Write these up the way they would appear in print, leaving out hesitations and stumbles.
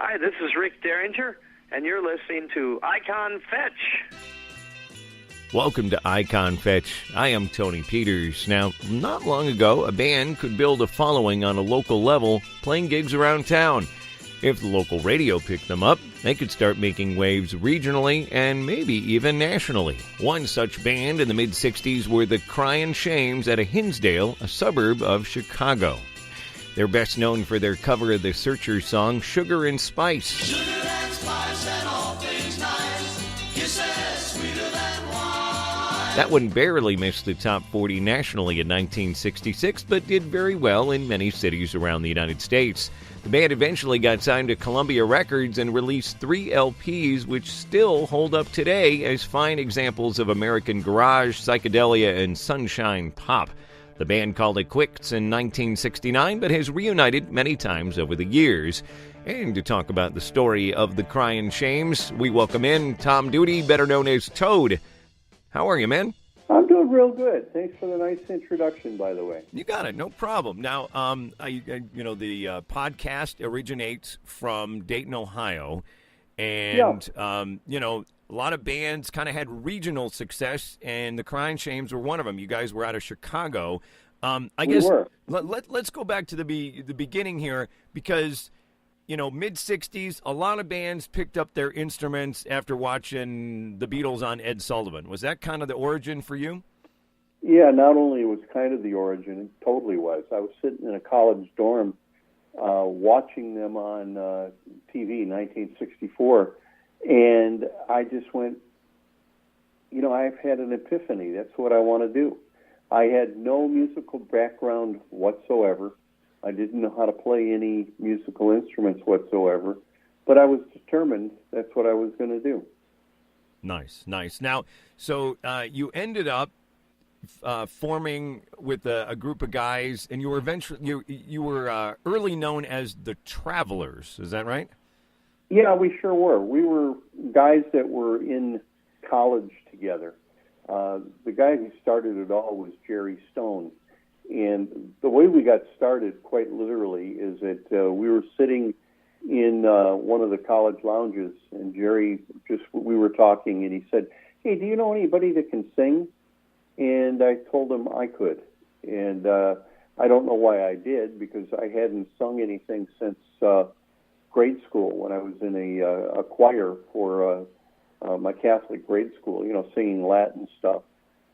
Hi, this is Rick Derringer, and you're listening to Icon Fetch. Welcome to Icon Fetch. I am Tony Peters. Now, not long ago, a band could build a following on a local level, playing gigs around town. If the local radio picked them up, they could start making waves regionally and maybe even nationally. One such band in the mid-Sixties were the Cryan Shames out of Hinsdale, a suburb of Chicago. They're best known for their cover of the Searchers song, Sugar and Spice. Sugar and spice and all things nice, kisses sweeter than wine. That one barely missed the top 40 nationally in 1966, but did very well in many cities around the United States. The band eventually got signed to Columbia Records and released 3 LPs, which still hold up today as fine examples of American garage, psychedelia, and sunshine pop. The band called it quits in 1969, but has reunited many times over the years. And to talk about the story of the Cryan Shames, we welcome in Tom Duty, better known as Toad. How are you, man? I'm doing real good. Thanks for the nice introduction, by the way. You got it, no problem. Now, the podcast originates from Dayton, Ohio, and a lot of bands kind of had regional success, and the Cryan Shames were one of them. You guys were out of Chicago. Let's go back to the beginning here, because mid-60s, a lot of bands picked up their instruments after watching the Beatles on Ed Sullivan. Was that kind of the origin for you? Yeah, not only was kind of the origin, it totally was. I was sitting in a college dorm watching them on TV, 1964, and I just went, I've had an epiphany. That's what I want to do. I had no musical background whatsoever. I didn't know how to play any musical instruments whatsoever, but I was determined that's what I was going to do. Nice. Now, so you ended up forming with a group of guys, and you were eventually you were early known as the Travelers. Is that right? Yeah, we sure were. We were guys that were in college together. The guy who started it all was Jerry Stone. And the way we got started, quite literally, is that we were sitting in one of the college lounges, and Jerry, we were talking, and he said, "Hey, do you know anybody that can sing?" And I told him I could. And I don't know why I did, because I hadn't sung anything since grade school, when I was in a choir for my Catholic grade school, singing Latin stuff.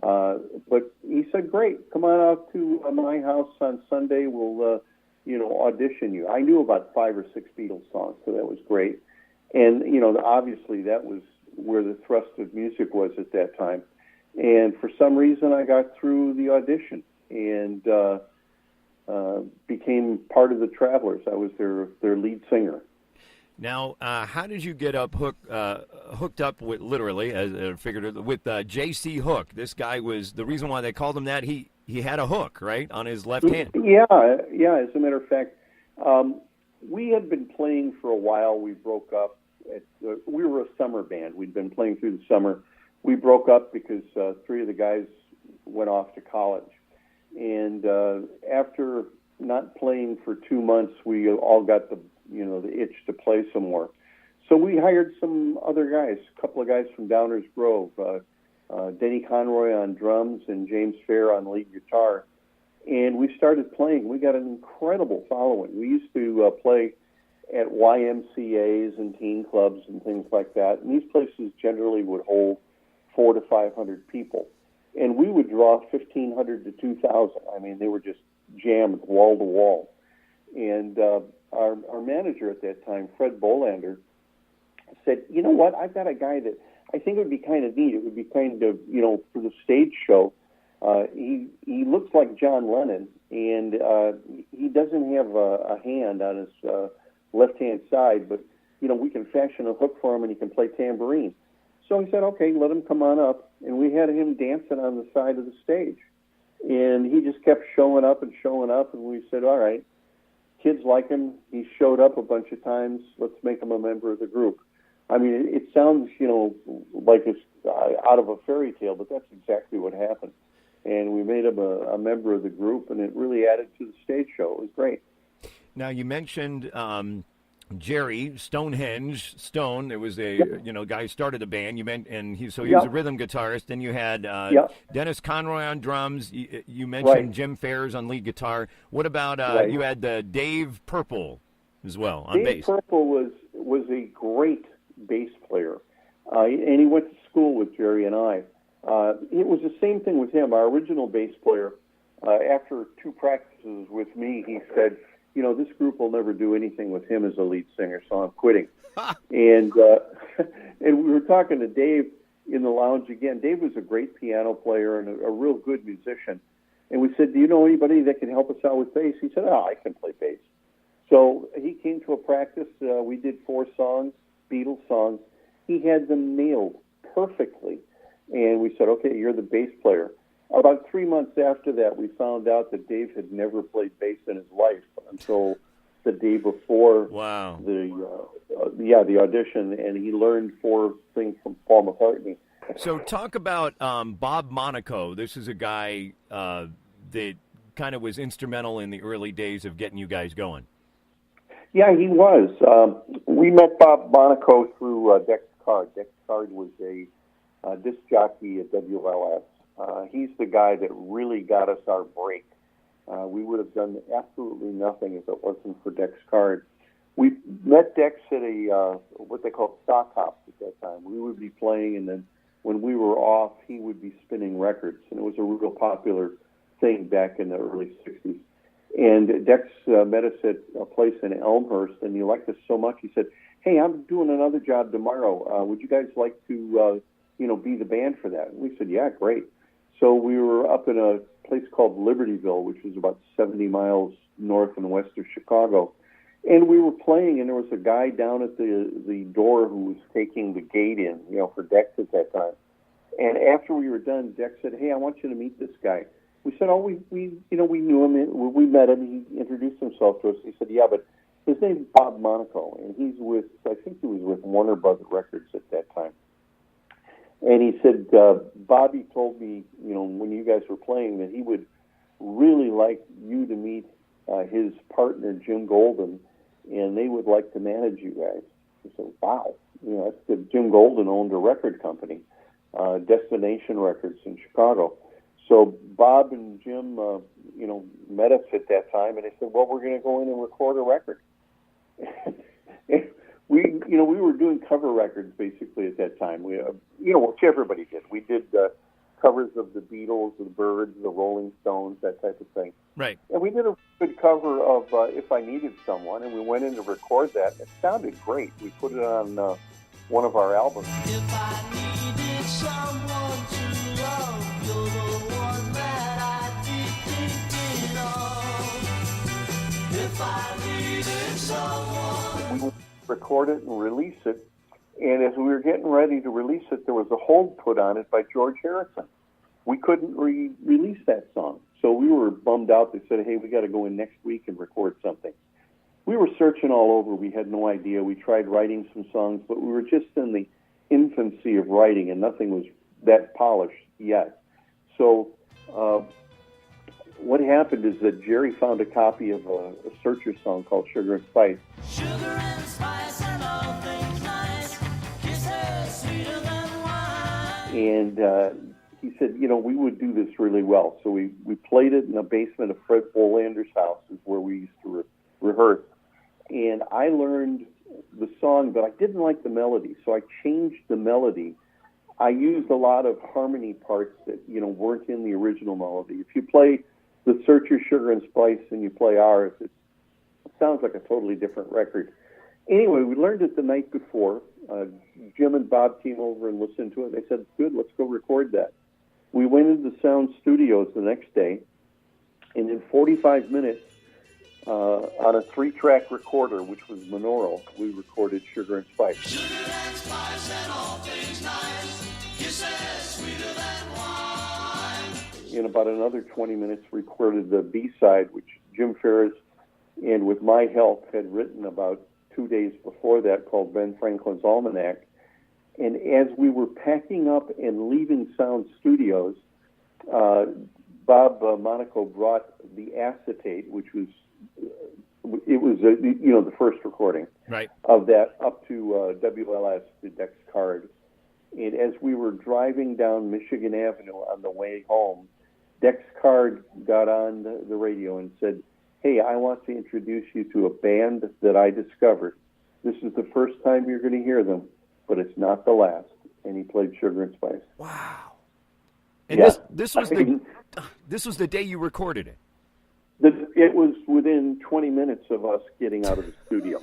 But he said, "Great, come on out to my house on Sunday. We'll, audition you." I knew about 5 or 6 Beatles songs, so that was great. And, obviously that was where the thrust of music was at that time. And for some reason I got through the audition and became part of the Travelers. I was their lead singer. Now, how did you get hooked up with, literally, as figuratively, with J.C. Hook? This guy was, the reason why they called him that, he had a hook, right, on his left hand. Yeah. As a matter of fact, we had been playing for a while. We broke up. We were a summer band. We'd been playing through the summer. We broke up because 3 of the guys went off to college. And after not playing for 2 months, we all got the itch to play some more. So we hired some other guys, a couple of guys from Downers Grove, Denny Conroy on drums and James Fair on lead guitar. And we started playing. We got an incredible following. We used to play at YMCAs and teen clubs and things like that. And these places generally would hold 400 to 500 people. And we would draw 1,500 to 2,000. I mean, they were just jammed wall to wall. And our manager at that time, Fred Bolander, said, "You know what? I've got a guy that I think it would be kind of neat. It would be kind of, for the stage show. He looks like John Lennon, and he doesn't have a hand on his left-hand side, but, we can fashion a hook for him, and he can play tambourine." So he said, "Okay, let him come on up." And we had him dancing on the side of the stage. And he just kept showing up, and we said, "All right, kids like him. He showed up a bunch of times. Let's make him a member of the group." I mean, it sounds, like it's out of a fairy tale, but that's exactly what happened. And we made him a member of the group, and it really added to the stage show. It was great. Now, you mentioned Jerry Stonehenge Stone. There was a guy who started the band. You meant, and he was a rhythm guitarist. Then you had Dennis Conroy on drums. You mentioned Jim Ferris on lead guitar. What about you had Dave Purple as well on bass? Dave Purple was a great bass player, and he went to school with Jerry and I. It was the same thing with him. Our original bass player, after 2 practices with me, he said, this group will never do anything with him as a lead singer, so I'm quitting. And and we were talking to Dave in the lounge again. Dave was a great piano player and a real good musician. And we said, do you know anybody that can help us out with bass? He said, I can play bass. So he came to a practice. We did 4 songs, Beatles songs. He had them nailed perfectly. And we said, okay, you're the bass player. About 3 months after that, we found out that Dave had never played bass in his life until the day before the audition, and he learned 4 things from Paul McCartney. So talk about Bob Monaco. This is a guy that kind of was instrumental in the early days of getting you guys going. Yeah, he was. We met Bob Monaco through Dex Card. Dex Card was a disc jockey at WLS. He's the guy that really got us our break. We would have done absolutely nothing if it wasn't for Dex Card. We met Dex at a what they called stock hops at that time. We would be playing, and then when we were off, he would be spinning records, and it was a real popular thing back in the early 60s. And Dex met us at a place in Elmhurst, and he liked us so much, he said, hey, I'm doing another job tomorrow. Would you guys like to be the band for that? And we said, yeah, great. So we were up in a place called Libertyville, which was about 70 miles north and west of Chicago. And we were playing, and there was a guy down at the door who was taking the gate in, for Dex at that time. And after we were done, Dex said, hey, I want you to meet this guy. We said, oh, we knew him. We met him. He introduced himself to us. He said, yeah, but his name's Bob Monaco, and I think he was with Warner Brothers Records at that time. And he said, Bobby told me, when you guys were playing, that he would really like you to meet his partner, Jim Golden, and they would like to manage you guys. I said, wow. That's good. Jim Golden owned a record company, Destination Records in Chicago. So Bob and Jim, met us at that time, and they said, well, we're going to go in and record a record. We were doing cover records basically at that time. We, which everybody did. We did covers of the Beatles, the Byrds, the Rolling Stones, that type of thing. Right. And we did a good cover of If I Needed Someone, and we went in to record that. It sounded great. We put it on one of our albums. If I needed someone to love, you're the one that I did of. If I needed someone. We would record it and release it. And as we were getting ready to release it, there was a hold put on it by George Harrison. We couldn't release that song. So we were bummed out. They said, hey, we got to go in next week and record something. We were searching all over. We had no idea. We tried writing some songs, but we were just in the infancy of writing, and nothing was that polished yet. So what happened is that Jerry found a copy of a Searcher song called Sugar and Spice. Sugar and spice and all things nice, kisses sweeter than wine. And he said, we would do this really well. So we played it in the basement of Fred Bolander's house, is where we used to rehearse. And I learned the song, but I didn't like the melody, so I changed the melody. I used a lot of harmony parts that, weren't in the original melody. If you play the Searcher, Sugar and Spice, and you play ours, it sounds like a totally different record. Anyway, we learned it the night before. Jim and Bob came over and listened to it. They said, good, let's go record that. We went into Sound Studios the next day, and in 45 minutes, on a 3-track recorder, which was monaural, we recorded Sugar and Spice. Sugar and spice and all things nice, kisses sweeter than wine. In about another 20 minutes, recorded the B-side, which Jim Ferris, and with my help, had written about 2 days before that, called Ben Franklin's Almanac. And as we were packing up and leaving Sound Studios, Bob Monaco brought the acetate, which was it was the first recording Right. of that up to WLS, the Dex Card. And as we were driving down Michigan Avenue on the way home, Dex Card got on the radio and said, "Hey, I want to introduce you to a band that I discovered. This is the first time you're going to hear them, but it's not the last." And he played Sugar and Spice. Wow. And Yeah. this was the day you recorded it. It was within 20 minutes of us getting out of the studio.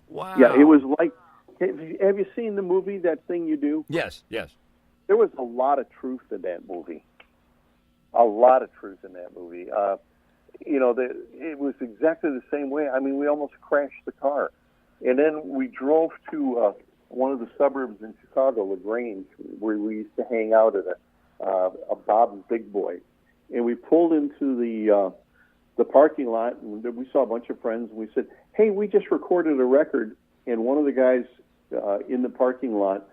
Wow. Yeah, it was like, have you seen the movie, That Thing You Do? Yes, yes. There was a lot of truth in that movie. A lot of truth in that movie. It was exactly the same way. I mean, we almost crashed the car. And then we drove to one of the suburbs in Chicago, LaGrange, where we used to hang out at a Bob's Big Boy. And we pulled into the parking lot, and we saw a bunch of friends, and we said, "Hey, we just recorded a record." And one of the guys in the parking lot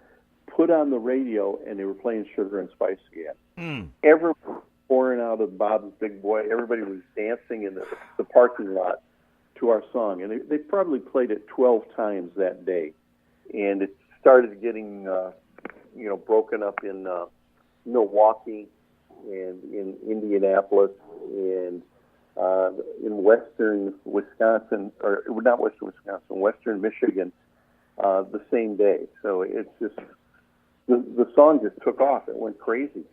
put on the radio, and they were playing Sugar and Spice again. Everyone pouring out of Bob's Big Boy. Everybody was dancing in the parking lot to our song. And they probably played it 12 times that day. And it started getting, broken up in Milwaukee and in Indianapolis and in western Wisconsin, or not western Wisconsin, western Michigan, the same day. So it's just, the song just took off. It went crazy.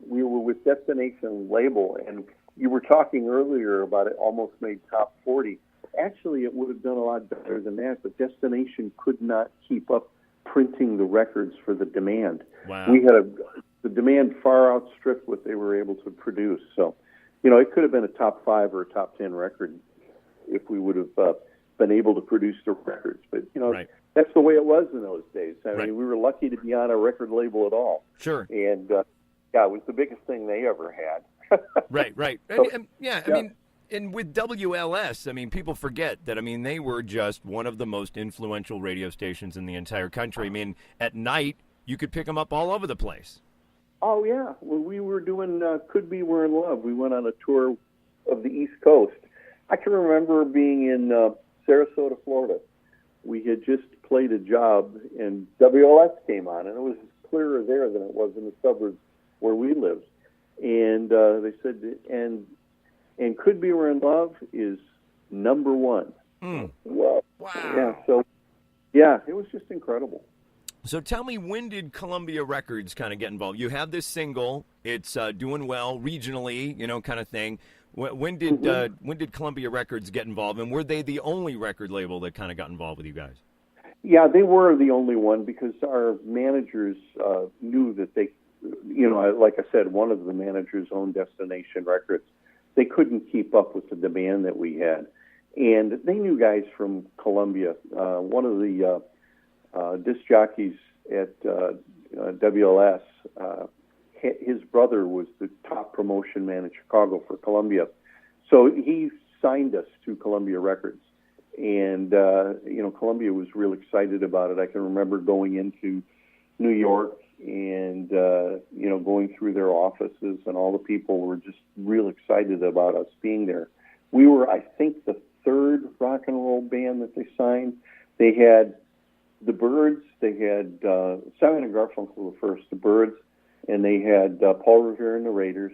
We were with Destination label, and you were talking earlier about it almost made top 40. Actually, it would have done a lot better than that, but Destination could not keep up printing the records for the demand. Wow. The demand far outstripped what they were able to produce. So, it could have been a top 5 or a top 10 record if we would have been able to produce the records. But, Right. That's the way it was in those days. I Right. mean, we were lucky to be on a record label at all. Sure. And, it was the biggest thing they ever had. Right. And with WLS, I mean, people forget that, I mean, they were just one of the most influential radio stations in the entire country. I mean, at night, you could pick them up all over the place. Oh, yeah. When we were doing Could Be We're in Love, we went on a tour of the East Coast. I can remember being in Sarasota, Florida. We had just played a job, and WLS came on, and it was clearer there than it was in the suburbs where we lived. And they said, and Could Be We're in Love is number 1. Wow. Yeah, so, it was just incredible. So tell me, when did Columbia Records kind of get involved? You have this single, it's doing well regionally, kind of thing. When did Columbia Records get involved, and were they the only record label that kind of got involved with you guys? Yeah, they were the only one because our managers knew that they, like I said, one of the managers owned Destination Records. They couldn't keep up with the demand that we had. And they knew guys from Columbia. One of the disc jockeys at WLS, his brother was the top promotion man in Chicago for Columbia. So he signed us to Columbia Records. And, Columbia was real excited about it. I can remember going into New York and, going through their offices, and all the people were just real excited about us being there. We were, I think, the 3rd rock and roll band that they signed. They had the Byrds, they had Simon and Garfunkel were first, the Byrds, and they had Paul Revere and the Raiders,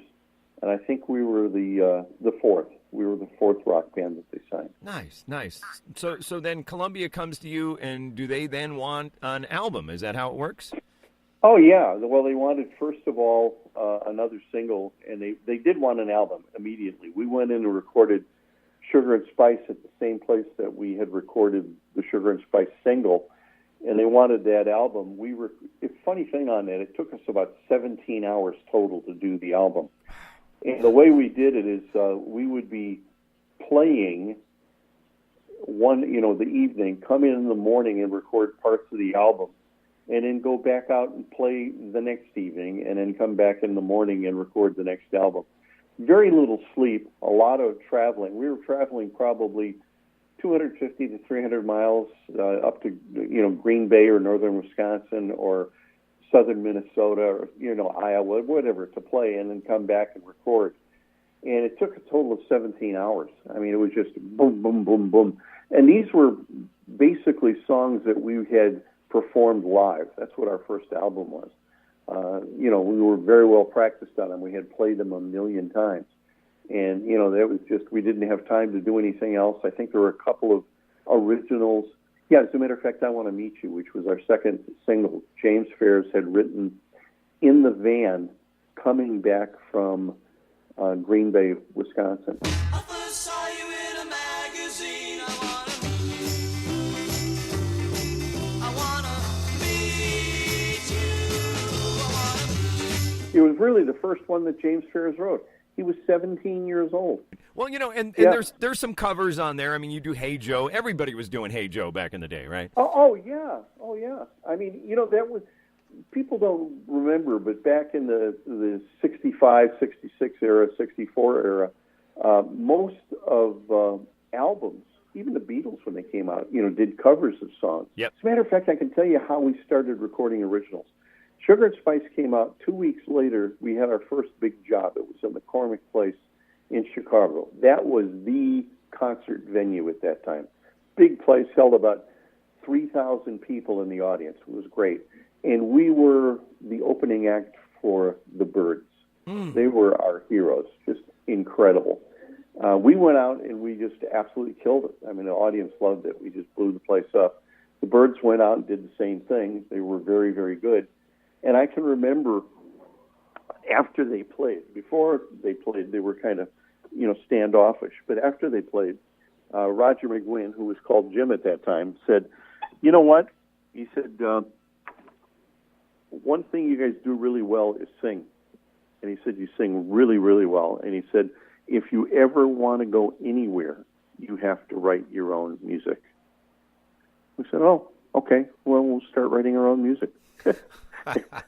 and I think we were the 4th. We were the 4th rock band that they signed. Nice. So then Columbia comes to you, and do they then want an album? Is that how it works? Oh, yeah. Well, they wanted, first of all, another single, and they did want an album immediately. We went in and recorded Sugar and Spice at the same place that we had recorded the Sugar and Spice single, and they wanted that album. The funny thing on that, it took us about 17 hours total to do the album. And the way we did it is we would be playing the evening, come in the morning and record parts of the album, and then go back out and play the next evening, and then come back in the morning and record the next album. Very little sleep, a lot of traveling. We were traveling probably 250 to 300 miles up to Green Bay or northern Wisconsin or southern Minnesota or Iowa, whatever, to play, and then come back and record. and it took a total of 17 hours. I mean, it was just boom, boom, boom, boom. And these were basically songs that we had performed live. That's what our first album was. We were very well practiced on them. We had played them a million times. And, that was just, we didn't have time to do anything else. I think there were a couple of originals. Yeah, as a matter of fact, I Want to Meet You, which was our second single, James Fares had written in the van coming back from Green Bay, Wisconsin. I first saw you in a magazine. I wanna meet you. It was really the first one that James Fares wrote. He was 17 years old. Well, and Yeah. there's some covers on there. I mean, you do Hey Joe. Everybody was doing Hey Joe back in the day, right? Oh yeah. I mean, that was, people don't remember, but back in the 65, 66 era, 64 era, most of albums, even the Beatles when they came out, did covers of songs. Yep. As a matter of fact, I can tell you how we started recording originals. Sugar and Spice came out 2 weeks later. We had our first big job. It was in McCormick Place in Chicago. That was the concert venue at that time. Big place, held about 3,000 people in the audience. It was great. And we were the opening act for the Byrds. They were our heroes, just incredible. We went out and we just absolutely killed it. I mean, the audience loved it. We just blew the place up. The Byrds went out and did the same thing. They were very, very good. And I can remember after they played, before they played, they were kind of, standoffish. But after they played, Roger McGuinn, who was called Jim at that time, said, "You know what?" He said, "One thing you guys do really well is sing." And he said, "You sing really, really well." And he said, "If you ever want to go anywhere, you have to write your own music." We said, "Oh, okay. Well, we'll start writing our own music."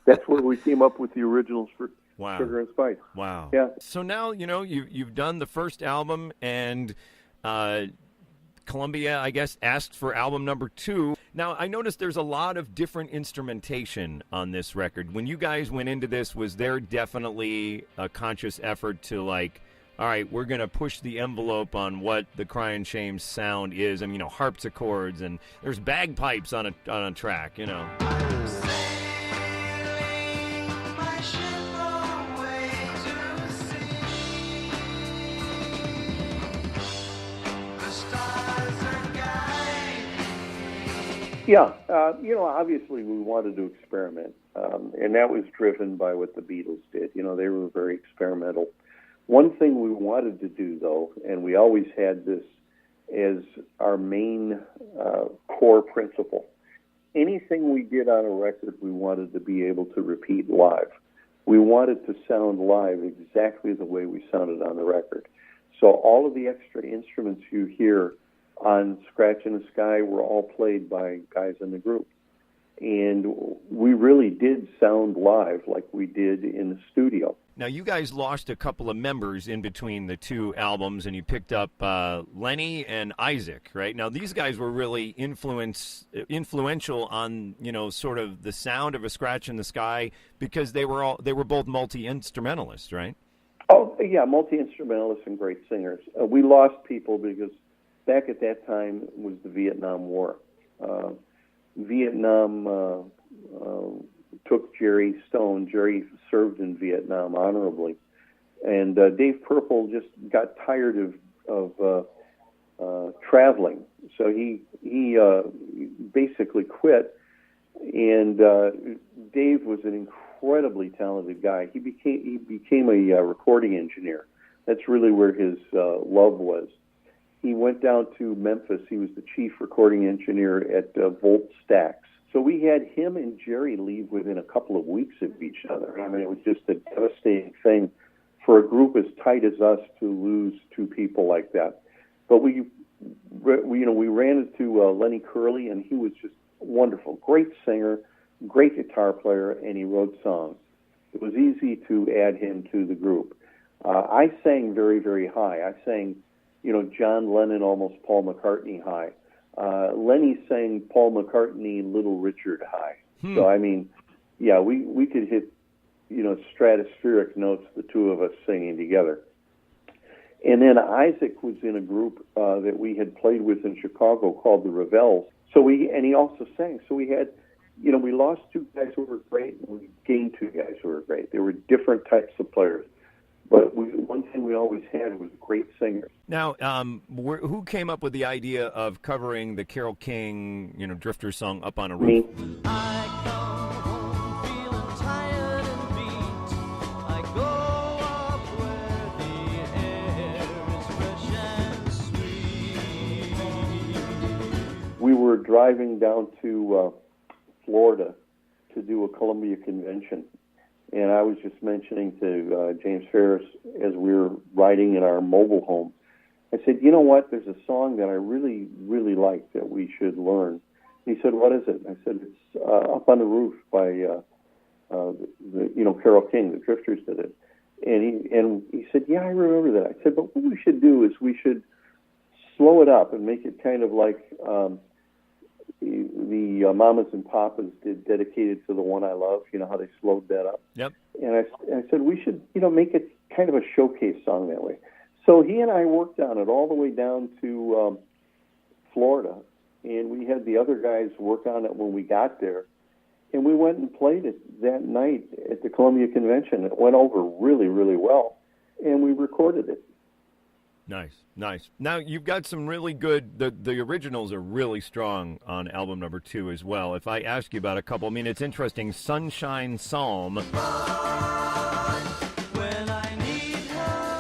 That's where we came up with the originals for Sugar and Spice. Wow. Yeah. So now, you've done the first album, and Columbia, I guess, asked for album number 2. Now, I noticed there's a lot of different instrumentation on this record. When you guys went into this, was there definitely a conscious effort to, all right, we're going to push the envelope on what the Cryan Shames sound is? I mean, harpsichords, and there's bagpipes on a track, Yeah, obviously we wanted to experiment, and that was driven by what the Beatles did. They were very experimental. One thing we wanted to do, though, and we always had this as our main core principle, anything we did on a record, we wanted to be able to repeat live. We wanted to sound live exactly the way we sounded on the record. So all of the extra instruments you hear on Scratch in the Sky were all played by guys in the group. And we really did sound live like we did in the studio. Now, you guys lost a couple of members in between the two albums, and you picked up Lenny and Isaac, right? Now, these guys were really influential on, sort of the sound of A Scratch in the Sky, because they were both multi-instrumentalists, right? Oh, yeah, multi-instrumentalists and great singers. We lost people because back at that time was the Vietnam War. Vietnam took Jerry Stone. Jerry served in Vietnam honorably. And Dave Purple just got tired of traveling. So he basically quit. And Dave was an incredibly talented guy. He became a recording engineer. That's really where his love was. He went down to Memphis. He was the chief recording engineer at Volt Stax. So we had him and Jerry leave within a couple of weeks of each other. I mean, it was just a devastating thing for a group as tight as us to lose two people like that. But we ran into Lenny Curley, and he was just wonderful. Great singer, great guitar player, and he wrote songs. It was easy to add him to the group. I sang very, very high. I sang John Lennon, almost Paul McCartney high. Lenny sang Paul McCartney, Little Richard high. So, I mean, yeah, we could hit, stratospheric notes, the two of us singing together. And then Isaac was in a group that we had played with in Chicago called the Revels. And he also sang. So we had, we lost two guys who were great, and we gained two guys who were great. They were different types of players. But one thing we always had was great singers. Now, who came up with the idea of covering the Carole King, Drifter song "Up on a Roof"? Me. I come home feeling tired and beat. I go up where the air is fresh and sweet. We were driving down to Florida to do a Columbia convention. And I was just mentioning to James Ferris as we were riding in our mobile home, I said, you know what, there's a song that I really, really like that we should learn. He said, what is it? I said, it's Up on the Roof by, Carole King, the Drifters did it. And he said, yeah, I remember that. I said, but what we should do is we should slow it up and make it kind of like the Mamas and Papas did, Dedicated to the One I Love, how they slowed that up. Yep. And I said, we should, make it kind of a showcase song that way. So he and I worked on it all the way down to Florida, and we had the other guys work on it when we got there. And we went and played it that night at the Columbia Convention. It went over really, really well, and we recorded it. Nice. Now, you've got some really good, the originals are really strong on album number 2 as well. If I ask you about a couple, it's interesting. Sunshine Psalm. When I need her,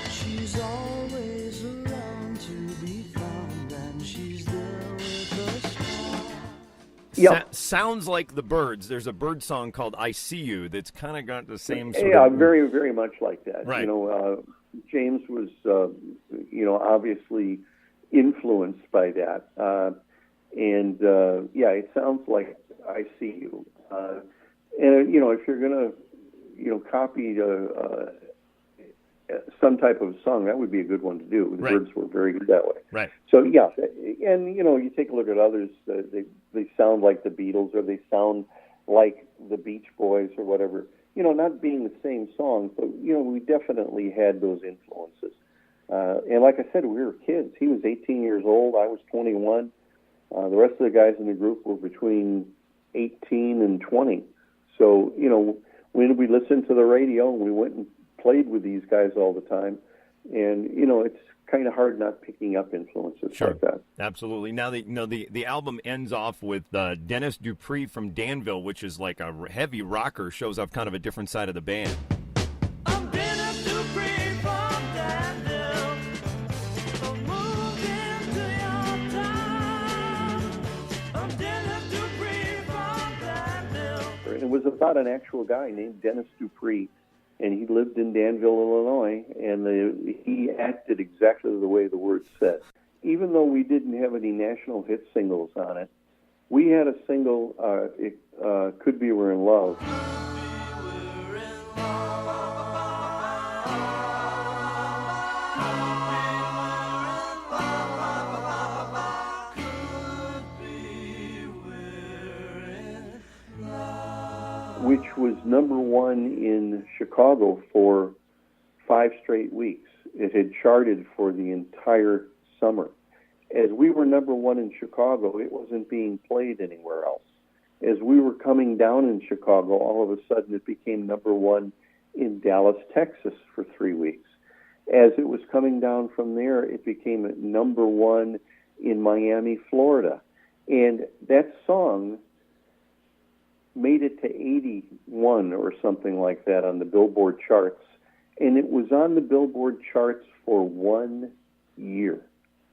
she's always around to be found, and she's there with a smile. Yep. Sounds like the Byrds. There's a Byrd song called "I See You" that's kind of got the same sort Yeah, of... very, very much like that. Right. James was, obviously influenced by that. It sounds like "I See You." If you're going to, copy some type of song, that would be a good one to do. The Right. Byrds were very good that way. Right. So, yeah, and, you take a look at others, they sound like the Beatles, or they sound like the Beach Boys or whatever. Not being the same songs, but, we definitely had those influences. And like I said, we were kids. He was 18 years old. I was 21. The rest of the guys in the group were between 18 and 20. So, when we listened to the radio and we went and played with these guys all the time, and, it's kind of hard not picking up influences like that. Absolutely. Now, the album ends off with Dennis Dupree from Danville, which is like a heavy rocker, shows off kind of a different side of the band. I'm Dennis Dupree from Danville. I moved into your town. I'm Dennis Dupree from Danville. It was about an actual guy named Dennis Dupree, and he lived in Danville, Illinois, and he acted exactly the way the words said. Even though we didn't have any national hit singles on it, we had a single, Could Be We're in Love. Which was number 1 in Chicago for 5 straight weeks. It had charted for the entire summer. As we were number 1 in Chicago, it wasn't being played anywhere else. As we were coming down in Chicago, all of a sudden it became number 1 in Dallas, Texas for 3 weeks. As it was coming down from there, it became number 1 in Miami, Florida. And that song made it to 81 or something like that on the Billboard charts. And it was on the Billboard charts for 1 year.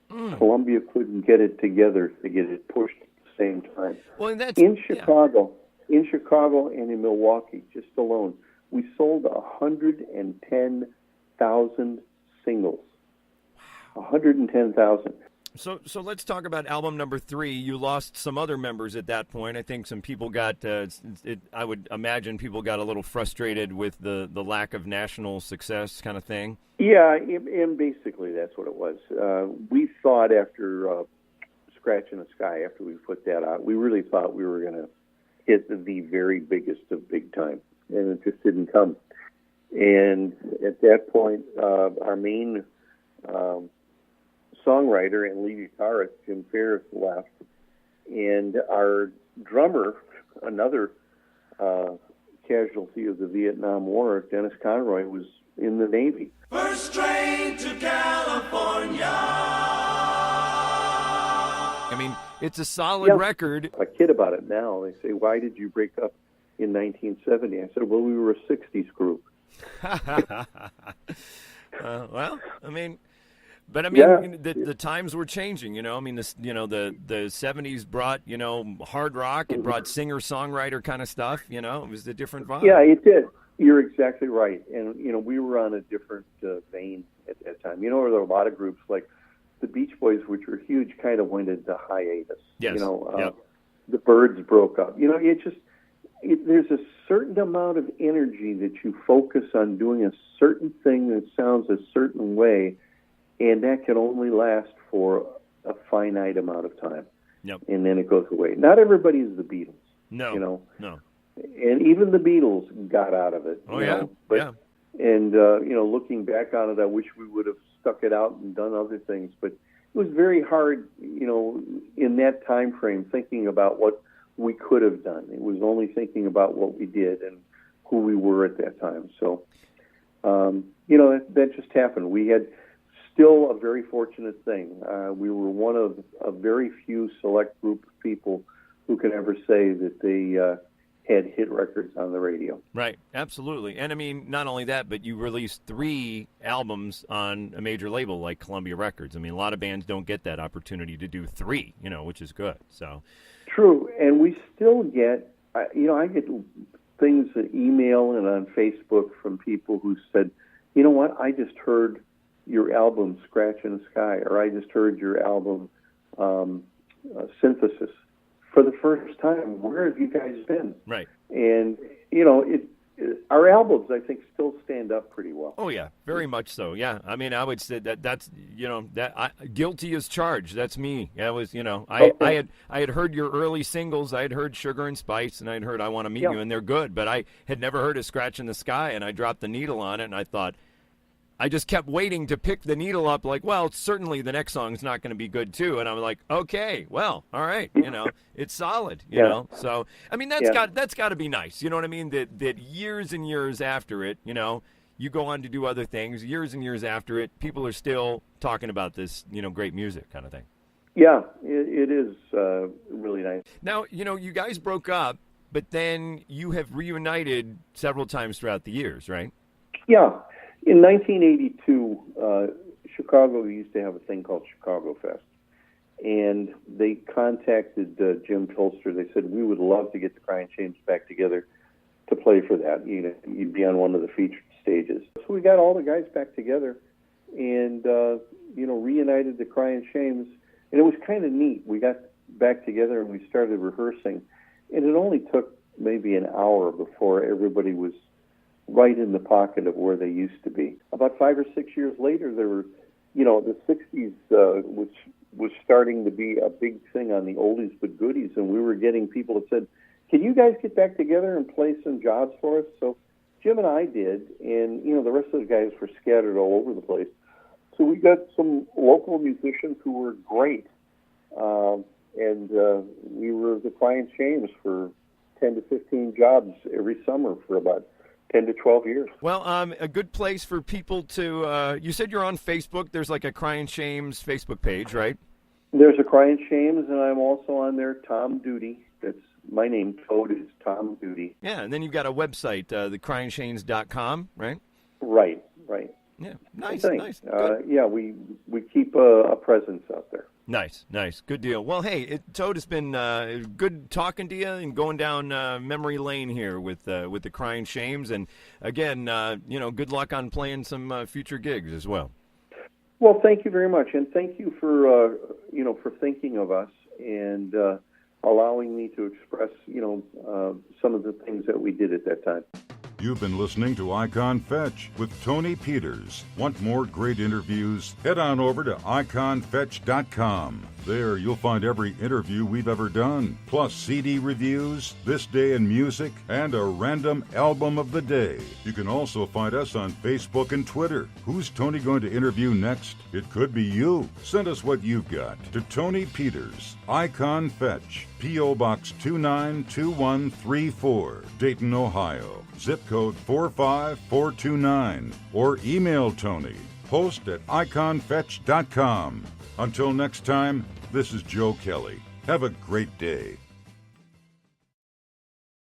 Columbia couldn't get it together to get it pushed at the same time. Well, and that's, in Chicago and in Milwaukee, just alone, we sold 110,000 singles. 110,000. So let's talk about album number 3. You lost some other members at that point. I think some people got, I would imagine people got a little frustrated with the lack of national success kind of thing. Yeah, and basically that's what it was. We thought after Scratch in the Sky, after we put that out, we really thought we were going to hit the very biggest of big time, and it just didn't come. And at that point, our main songwriter and lead guitarist, Jim Ferris, left. And our drummer, another casualty of the Vietnam War, Dennis Conroy, was in the Navy. First train to California. I mean, it's a solid record. I kid about it now. They say, why did you break up in 1970? I said, well, we were a 60s group. Well, I mean... But I mean, the times were changing, you know. I mean, the 70s brought, you know, hard rock. It brought singer-songwriter kind of stuff, you know. It was a different vibe. Yeah, it did. You're exactly right. And, you know, we were on a different vein at that time. You know, there were a lot of groups like the Beach Boys, which were huge, kind of went into hiatus. Yes. You know, the Byrds broke up. You know, there's a certain amount of energy that you focus on doing a certain thing that sounds a certain way, and that can only last for a finite amount of time. Yep. And then it goes away. Not everybody is the Beatles. No. You know? No. And even the Beatles got out of it. Oh, you yeah. know? But, yeah. And, you know, looking back on it, I wish we would have stuck it out and done other things. But it was very hard, you know, in that time frame, thinking about what we could have done. It was only thinking about what we did and who we were at that time. So, you know, that just happened. We had still a very fortunate thing. We were one of a very few select group of people who can ever say that they had hit records on the radio. Right, absolutely. And I mean, not only that, but you released 3 albums on a major label like Columbia Records. I mean, a lot of bands don't get that opportunity to do 3, you know, which is good. So true, and we still get, you know, I get things in email and on Facebook from people who said, you know what, I just heard your album Scratch in the Sky, or I just heard your album Synthesis for the first time. Where have you guys been? Right. And, you know, our albums, I think, still stand up pretty well. Oh, yeah, very much so, yeah. I mean, I would say that's, you know, guilty as charged. That's me. That was, you know, I had heard your early singles. I had heard Sugar and Spice, and I'd heard I Want to Meet You, and they're good. But I had never heard of Scratch in the Sky, and I dropped the needle on it, and I thought, I just kept waiting to pick the needle up, like, well, certainly the next song's not going to be good, too. And I was like, okay, well, all right, you know, it's solid, you know. So, I mean, that's got to be nice, you know what I mean, that years and years after it, you know, you go on to do other things, years and years after it, people are still talking about this, you know, great music kind of thing. Yeah, it is really nice. Now, you know, you guys broke up, but then you have reunited several times throughout the years, right? Yeah. In 1982, Chicago used to have a thing called Chicago Fest, and they contacted Jim Tolster. They said, we would love to get the Cryan Shames back together to play for that. You know, you'd be on one of the featured stages. So we got all the guys back together and, you know, reunited the Cryan Shames, and it was kind of neat. We got back together and we started rehearsing, and it only took maybe an hour before everybody was right in the pocket of where they used to be. About 5 or 6 years later, there were, you know, the 60s, which was starting to be a big thing on the oldies but goodies, and we were getting people that said, can you guys get back together and play some jobs for us? So Jim and I did, and, you know, the rest of the guys were scattered all over the place. So we got some local musicians who were great, and we were the Cryan Shames for 10 to 15 jobs every summer for about 10 to 12 years. Well, a good place for people to, you said you're on Facebook. There's like a Cryan Shames Facebook page, right? There's a Cryan Shames, and I'm also on there, Tom Duty. That's my name, Toad is Tom Duty. Yeah, and then you've got a website, thecryanshames.com, right? Right. Yeah, nice. Yeah, we keep a presence out there. Nice. Good deal. Well, hey, Toad, it's been good talking to you and going down memory lane here with the Cryan Shames. And again, you know, good luck on playing some future gigs as well. Well, thank you very much, and thank you for you know, for thinking of us and allowing me to express, you know, some of the things that we did at that time. You've been listening to Icon Fetch with Tony Peters. Want more great interviews? Head on over to iconfetch.com. There, you'll find every interview we've ever done, plus CD reviews, This Day in Music, and a random album of the day. You can also find us on Facebook and Twitter. Who's Tony going to interview next? It could be you. Send us what you've got to Tony Peters, Icon Fetch, P.O. Box 292134, Dayton, Ohio, zip code 45429, or email Tony, post@iconfetch.com. Until next time, this is Joe Kelly. Have a great day.